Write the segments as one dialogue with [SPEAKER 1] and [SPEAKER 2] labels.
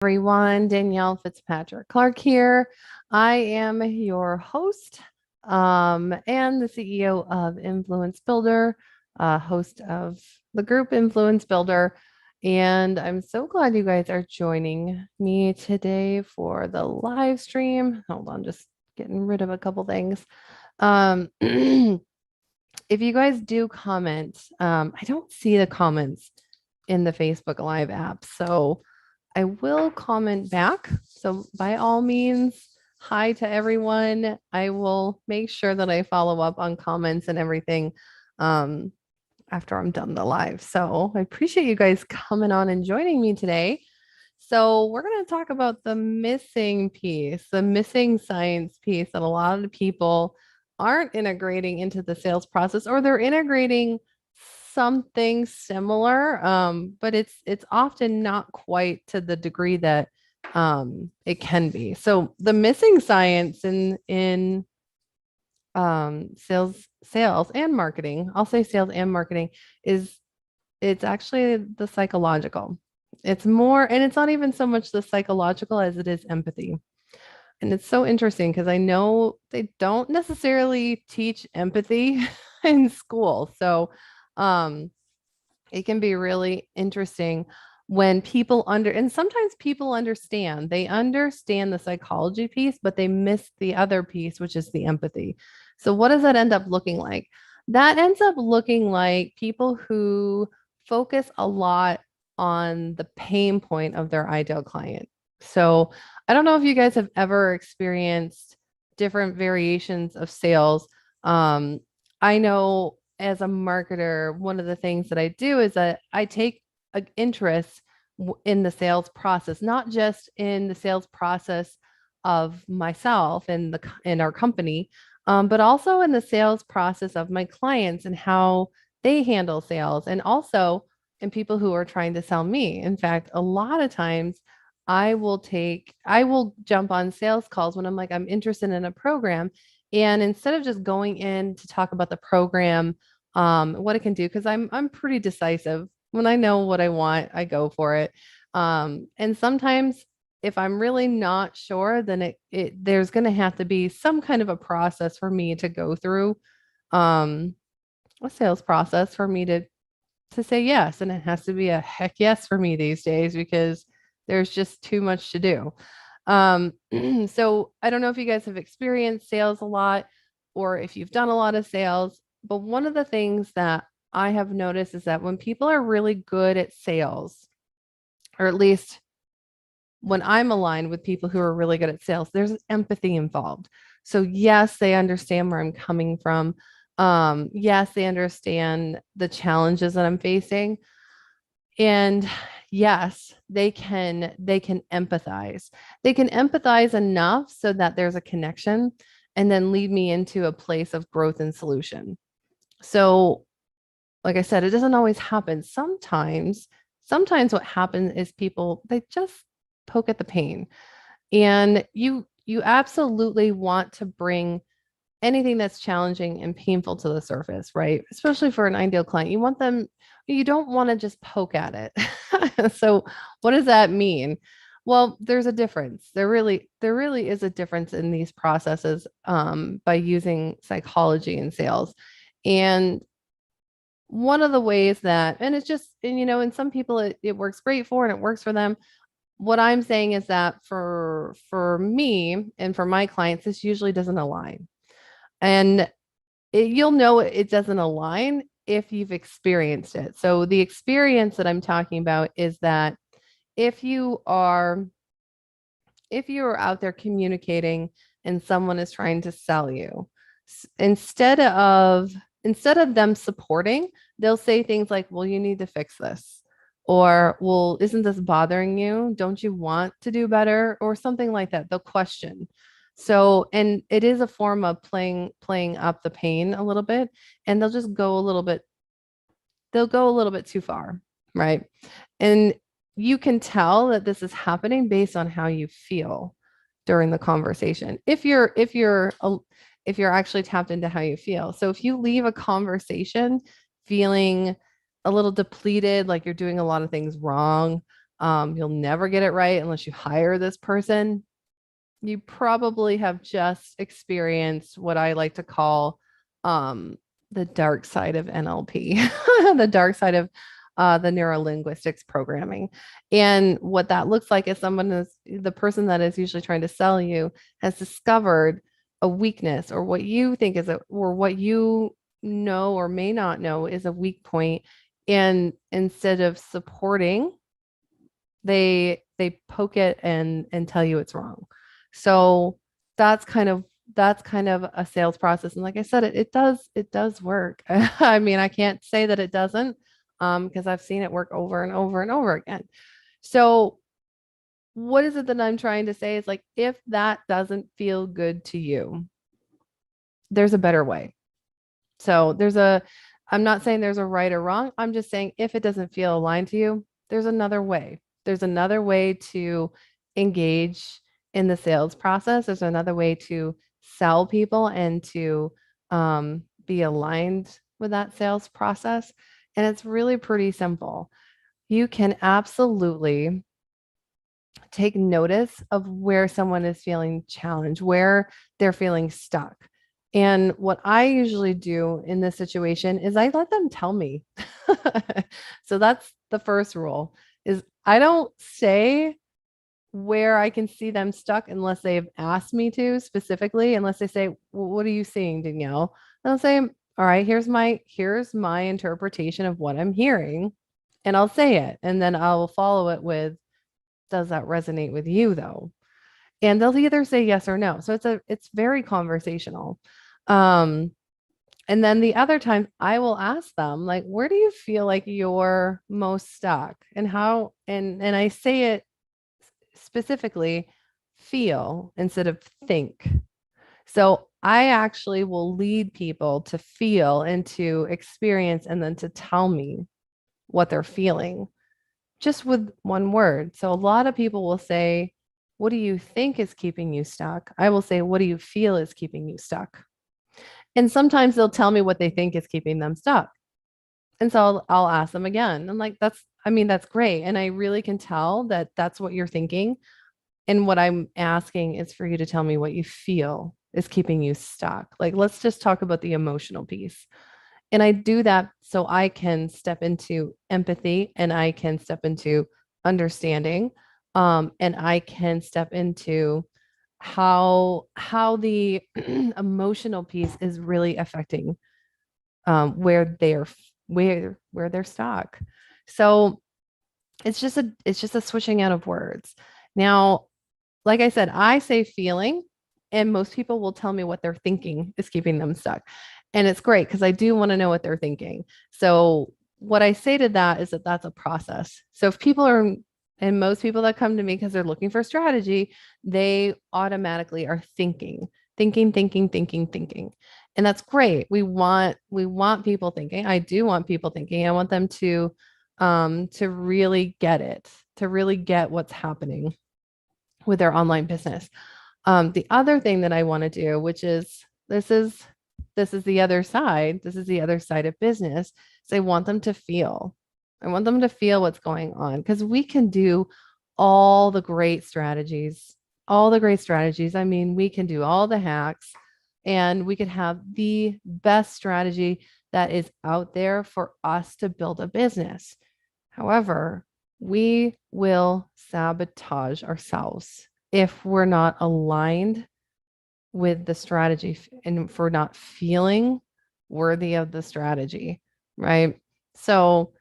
[SPEAKER 1] Everyone, Danielle Fitzpatrick Clark here. I am your host and the CEO of Influence Builder, host of the group Influence Builder. And I'm so glad you guys are joining me today for the live stream. Hold on, just getting rid of a couple things. If you guys do comment, I don't see the comments in the Facebook Live app. So I will comment back. So by all means, hi to everyone. I will make sure that I follow up on comments and everything after I'm done the live. So I appreciate you guys coming on and joining me today. So we're going to talk about the missing piece, the missing science piece that a lot of people aren't integrating into the sales process, or they're integrating something similar, but it's often not quite to the degree that it can be. So the missing science in sales and marketing, I'll say sales and marketing, is it's actually the psychological. It's more, and it's not even so much the psychological as it is empathy. And it's so interesting because I know they don't necessarily teach empathy in school. So um, it can be really interesting when people and sometimes people understand, they understand the psychology piece, but they miss the other piece, which is the empathy. So what does that end up looking like? That ends up looking like people who focus a lot on the pain point of their ideal client. So I don't know if you guys have ever experienced different variations of sales. I know as a marketer, one of the things that I do is that I take an interest in the sales process, not just in the sales process of myself and in our company, but also in the sales process of my clients and how they handle sales, and also in people who are trying to sell me. In fact, a lot of times I will jump on sales calls when I'm interested in a program. And instead of just going in to talk about the program, what it can do, because I'm pretty decisive. When I know what I want, I go for it. And sometimes if I'm really not sure, then there's going to have to be some kind of a process for me to go through, um, a sales process for me to say yes. And it has to be a heck yes for me these days because there's just too much to do. So I don't know if you guys have experienced sales a lot or if you've done a lot of sales, but one of the things that I have noticed is that when people are really good at sales, or at least when I'm aligned with people who are really good at sales, there's empathy involved. So yes, they understand where I'm coming from. Yes, they understand the challenges that I'm facing. And yes, they can empathize. They can empathize enough so that there's a connection and then lead me into a place of growth and solution. So, like I said, it doesn't always happen. Sometimes what happens is people they just poke at the pain. And you absolutely want to bring anything that's challenging and painful to the surface, right? Especially for an ideal client. You don't want to just poke at it. So what does that mean? Well, there's a difference. There really is a difference in these processes by using psychology in sales. And one of the ways that, and it's just, and in some people it works great for and it works for them. What I'm saying is that for me and for my clients, this usually doesn't align. And you'll know it doesn't align if you've experienced it. So the experience that I'm talking about is that if you are if you are out there communicating and someone is trying to sell you, instead of them supporting, they'll say things like, "Well, you need to fix this." Or, "Well, isn't this bothering you? Don't you want to do better?" Or something like that. They'll question. So, and it is a form of playing up the pain a little bit, and they'll go a little bit too far, right? And you can tell that this is happening based on how you feel during the conversation. If you're actually tapped into how you feel. So if you leave a conversation feeling a little depleted, like you're doing a lot of things wrong, You'll never get it right unless you hire this person. You probably have just experienced what I like to call um, the dark side of NLP, the dark side of the neurolinguistics programming. And what that looks like is the person that is usually trying to sell you has discovered a weakness or what you think is or what you know or may not know is a weak point. And instead of supporting, they poke it and tell you it's wrong. So that's kind of a sales process. And like I said, it does work. I mean, I can't say that it doesn't, because I've seen it work over and over and over again. So what is it that I'm trying to say is like, if that doesn't feel good to you, there's a better way. So I'm not saying there's a right or wrong. I'm just saying if it doesn't feel aligned to you, there's another way. There's another way to engage in the sales process. There's another way to sell people and to be aligned with that sales process. And it's really pretty simple. You can absolutely take notice of where someone is feeling challenged, where they're feeling stuck. And what I usually do in this situation is I let them tell me. So that's the first rule is I don't say where I can see them stuck unless they've asked me to specifically, unless they say, well, what are you seeing, Danielle? And I'll say, all right, here's my interpretation of what I'm hearing. And I'll say it. And then I'll follow it with, does that resonate with you though? And they'll either say yes or no. So it's very conversational. Um, and then the other times I will ask them, like, where do you feel like you're most stuck? And how, and I say it specifically feel instead of think. So I actually will lead people to feel and to experience and then to tell me what they're feeling just with one word. So a lot of people will say, what do you think is keeping you stuck? I will say, what do you feel is keeping you stuck? And sometimes they'll tell me what they think is keeping them stuck. And so I'll ask them again. I'm like, that's great. And I really can tell that that's what you're thinking. And what I'm asking is for you to tell me what you feel is keeping you stuck. Like, let's just talk about the emotional piece. And I do that so I can step into empathy and I can step into understanding. And I can step into how the emotional piece is really affecting where they're stuck. So it's just a switching out of words. Now, like I said, I say feeling, and most people will tell me what they're thinking is keeping them stuck. And it's great because I do want to know what they're thinking. So, what I say to that is that that's a process. So, if people are, and most people that come to me because they're looking for strategy, they automatically are thinking. And that's great. We want people thinking. I do want people thinking. I want them to really get it, to really get what's happening with their online business. The other thing that I want to do, which is this is the other side. This is the other side of business. Is I want them to feel. I want them to feel what's going on because we can do all the great strategies, all the great strategies. I mean, we can do all the hacks and we could have the best strategy that is out there for us to build a business. However, we will sabotage ourselves if we're not aligned with the strategy and if we're not feeling worthy of the strategy, right? So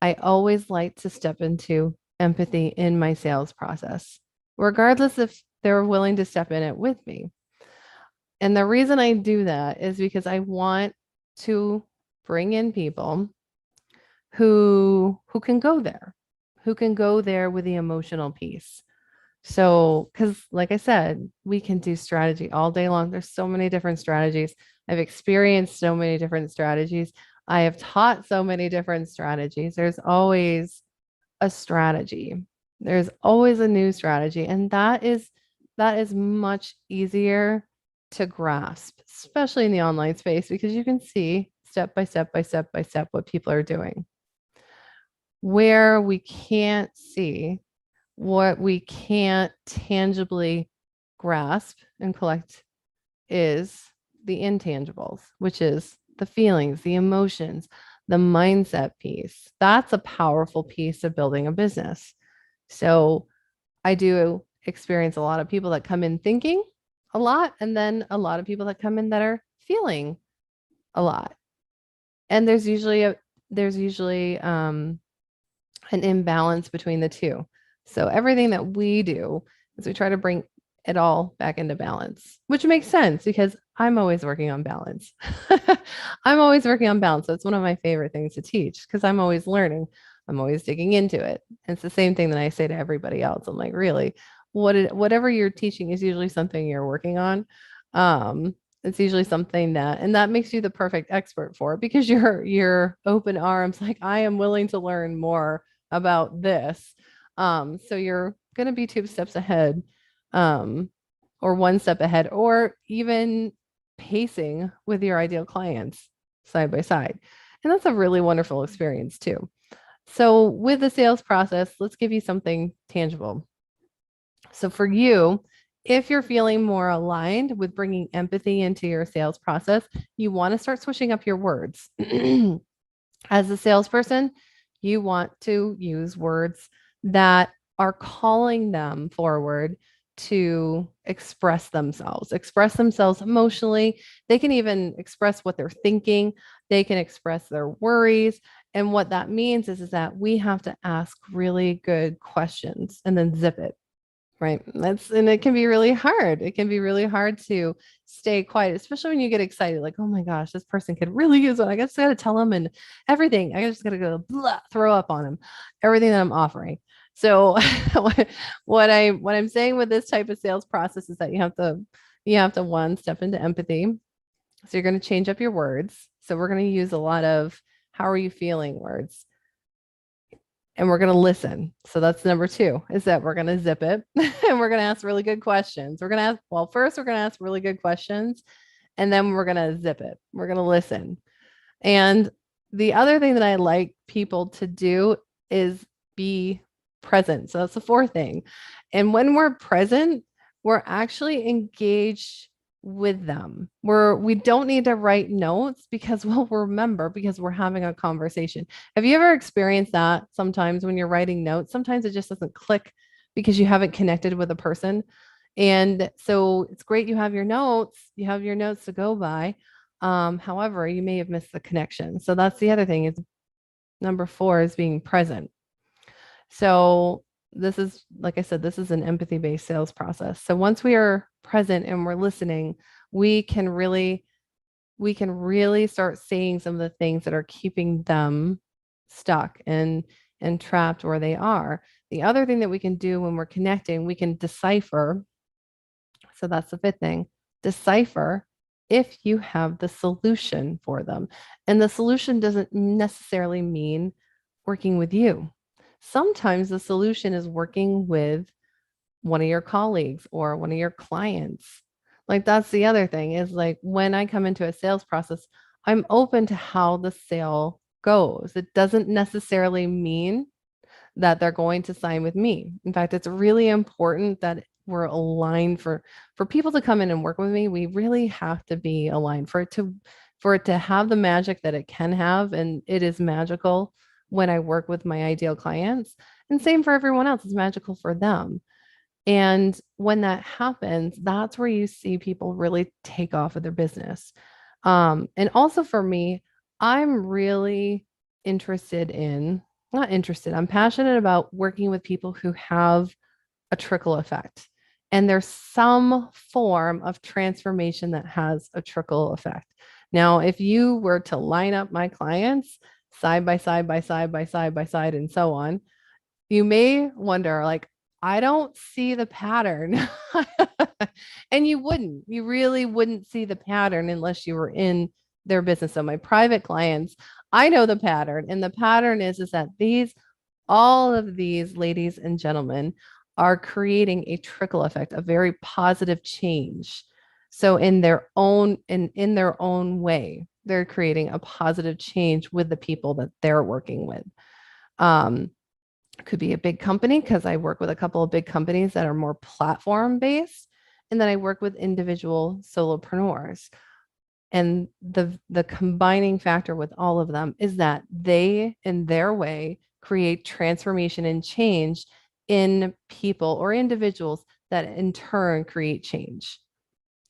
[SPEAKER 1] I always like to step into empathy in my sales process, regardless if they're willing to step in it with me. And the reason I do that is because I want to bring in people who can go there, who can go there with the emotional piece. So, because like I said, we can do strategy all day long. There's so many different strategies. I've experienced so many different strategies. I have taught so many different strategies. There's always a strategy. There's always a new strategy. And that is much easier to grasp, especially in the online space, because you can see step by step by step by step what people are doing. where we can't see, what we can't tangibly grasp and collect is the intangibles, which is the feelings, the emotions, the mindset piece. That's a powerful piece of building a business. So I do experience a lot of people that come in thinking a lot, and then a lot of people that come in that are feeling a lot. And there's usually an imbalance between the two. So everything that we do is we try to bring it all back into balance, which makes sense because I'm always working on balance. I'm always working on balance. So it's one of my favorite things to teach because I'm always learning. I'm always digging into it. And it's the same thing that I say to everybody else. I'm like, really, whatever you're teaching is usually something you're working on. It's usually something and that makes you the perfect expert for it because you're open arms, like I am willing to learn more about this. So you're going to be 2 steps ahead, or 1 step ahead, or even pacing with your ideal clients side by side. And that's a really wonderful experience too. So with the sales process, let's give you something tangible. So for you, if you're feeling more aligned with bringing empathy into your sales process, you want to start switching up your words. As a salesperson, you want to use words that are calling them forward to express themselves emotionally. They can even express what they're thinking. They can express their worries. And what that means is that we have to ask really good questions and then zip it. Right. And it can be really hard. It can be really hard to stay quiet, especially when you get excited, like, oh my gosh, this person could really use it. I just got to tell them and everything. I just got to go blah, throw up on them, everything that I'm offering. So what I'm saying with this type of sales process is that you have to one, step into empathy. So you're going to change up your words. So we're going to use a lot of how are you feeling words. And we're going to listen. So that's number 2, is that we're going to zip it and we're going to ask really good questions. First we're going to ask really good questions and then we're going to zip it. We're going to listen. And the other thing that I like people to do is be present. So that's the 4th thing. And when we're present, we're actually engaged with them. We don't need to write notes because we'll remember because we're having a conversation. Have you ever experienced that sometimes when you're writing notes? Sometimes it just doesn't click because you haven't connected with a person. And so it's great you have your notes to go by. However, you may have missed the connection. So that's the other thing is number 4 is being present. So this is, like I said, this is an empathy-based sales process. So once we are present and we're listening, we can really start seeing some of the things that are keeping them stuck and trapped where they are. The other thing that we can do when we're connecting, we can decipher. So that's the 5th thing. Decipher if you have the solution for them. And the solution doesn't necessarily mean working with you. Sometimes the solution is working with one of your colleagues or one of your clients. Like that's the other thing is like when I come into a sales process, I'm open to how the sale goes. It doesn't necessarily mean that they're going to sign with me. In fact, it's really important that we're aligned for people to come in and work with me. We really have to be aligned for it to have the magic that it can have. And it is magical when I work with my ideal clients. And same for everyone else, it's magical for them. And when that happens, that's where you see people really take off with their business. And also for me, I'm really I'm passionate about working with people who have a trickle effect. And there's some form of transformation that has a trickle effect. Now, if you were to line up my clients side by side by side by side by side and so on, you may wonder, like, I don't see the pattern. And you really wouldn't see the pattern unless you were in their business. So my private clients, I know the pattern. And the pattern is that all of these ladies and gentlemen are creating a trickle effect, a very positive change. So in their own way, they're creating a positive change with the people that they're working with. It could be a big company because I work with a couple of big companies that are more platform based. And then I work with individual solopreneurs. And the combining factor with all of them is that they, in their way, create transformation and change in people or individuals that in turn create change.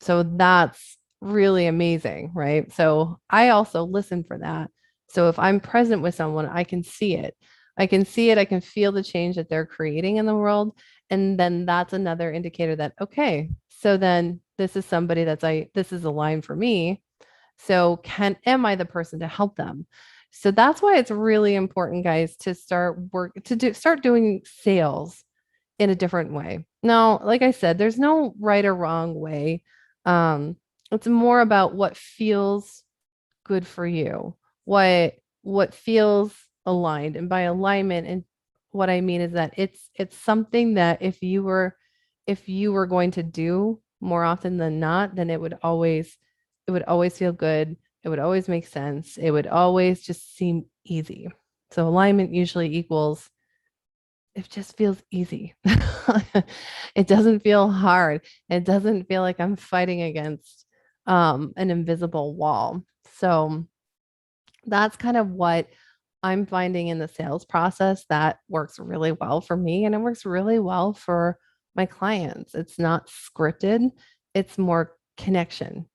[SPEAKER 1] So that's really amazing, right? So I also listen for that. So if I'm present with someone, I can see it. I can see it. I can feel the change that they're creating in the world. And then that's another indicator that, okay, so then this is somebody this is aligned for me. So am I the person to help them? So that's why it's really important, guys, to start doing sales in a different way. Now, like I said, there's no right or wrong way. Um, it's more about what feels good for you, what feels aligned. And by alignment, and what I mean is that it's something that if you were going to do more often than not, then it would always feel good. It would always make sense. It would always just seem easy. So alignment usually equals it just feels easy. It doesn't feel hard. It doesn't feel like I'm fighting against an invisible wall. So that's kind of what I'm finding in the sales process that works really well for me and it works really well for my clients. It's not scripted, it's more connection.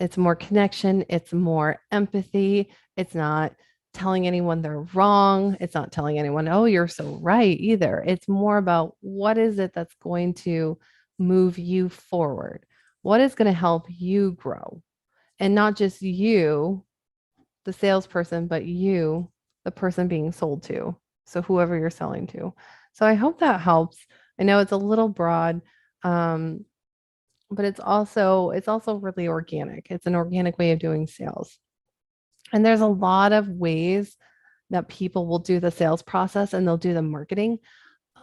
[SPEAKER 1] It's more connection, it's more empathy. It's not telling anyone they're wrong. It's not telling anyone, oh, you're so right either. It's more about what is it that's going to move you forward? What is going to help you grow? And not just you, the salesperson, but you, the person being sold to. So whoever you're selling to. So I hope that helps. I know it's a little broad. But it's also really organic. It's an organic way of doing sales. And there's a lot of ways that people will do the sales process and they'll do the marketing.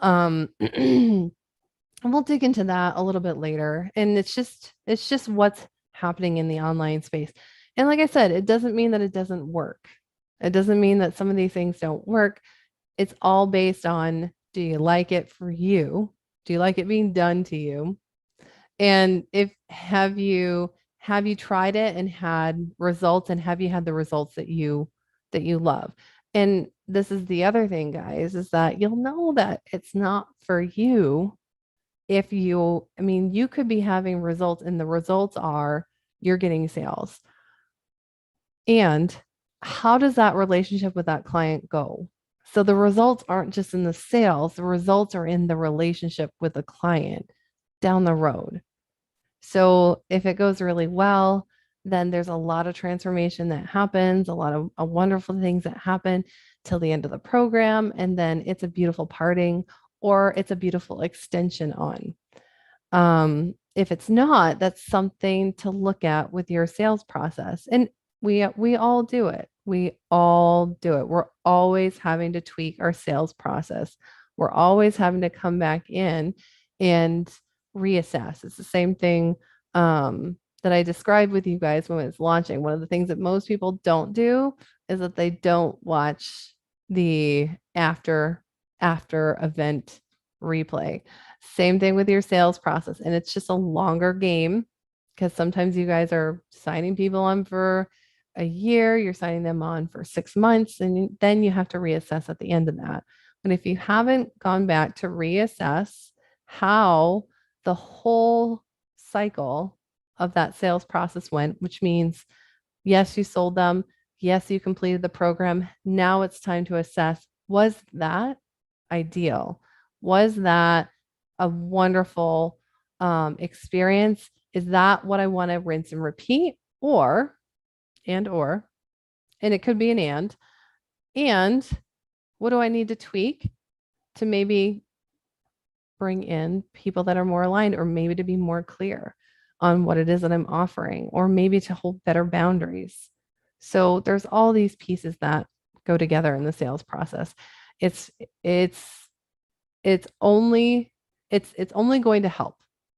[SPEAKER 1] And we'll dig into that a little bit later. And it's just what's happening in the online space. And like I said, it doesn't mean that it doesn't work. It doesn't mean that some of these things don't work. It's all based on, do you like it for you? Do you like it being done to you? And if have you tried it and had results and have you had the results that you love? And this is the other thing, guys, is that you'll know that it's not for you if I mean, you could be having results and the results are you're getting sales. And how does that relationship with that client go? So the results aren't just in the sales, the results are in the relationship with the client down the road. So if it goes really well, then there's a lot of transformation that happens, a lot of wonderful things that happen till the end of the program. And then it's a beautiful parting or it's a beautiful extension on. If it's not, that's something to look at with your sales process. And we all do it. We all do it. We're always having to tweak our sales process. We're always having to come back in and reassess. It's the same thing that I described with you guys when it's launching. One of the things that most people don't do is that they don't watch the after event replay. Same thing with your sales process. And it's just a longer game because sometimes you guys are signing people on for a year, you're signing them on for 6 months, and then you have to reassess at the end of that. And if you haven't gone back to reassess how the whole cycle of that sales process went, which means, yes, you sold them. Yes, you completed the program. Now it's time to assess, was that ideal? Was that a wonderful experience? Is that what I want to rinse and repeat? And it could be an and what do I need to tweak to maybe bring in people that are more aligned, or maybe to be more clear on what it is that I'm offering, or maybe to hold better boundaries. So there's all these pieces that go together in the sales process. It's it's it's only it's only going to help.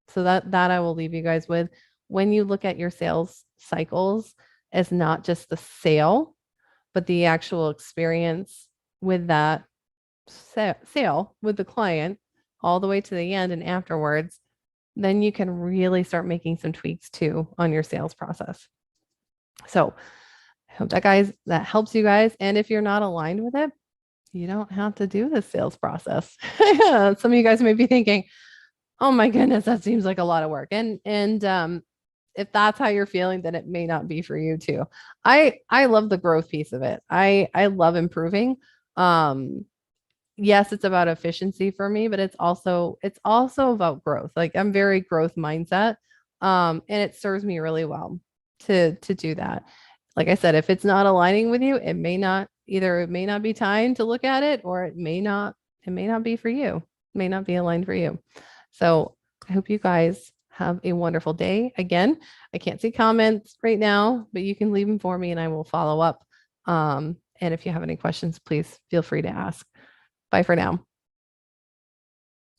[SPEAKER 1] So that I will leave you guys with when you look at your sales cycles as not just the sale, but the actual experience with that sale with the client all the way to the end and afterwards, then you can really start making some tweaks too on your sales process. So I hope that helps you guys. And if you're not aligned with it, you don't have to do the sales process. Some of you guys may be thinking, oh my goodness, that seems like a lot of work. And if that's how you're feeling, then it may not be for you too. I love the growth piece of it. I love improving. Um, yes, it's about efficiency for me, but it's also about growth. Like I'm very growth mindset. And it serves me really well to do that. Like I said, if it's not aligning with you, it may not be time to look at it, or it may not be for you. It may not be aligned for you. So I hope you guys have a wonderful day. Again, I can't see comments right now, but you can leave them for me and I will follow up. And if you have any questions, please feel free to ask. Bye for now.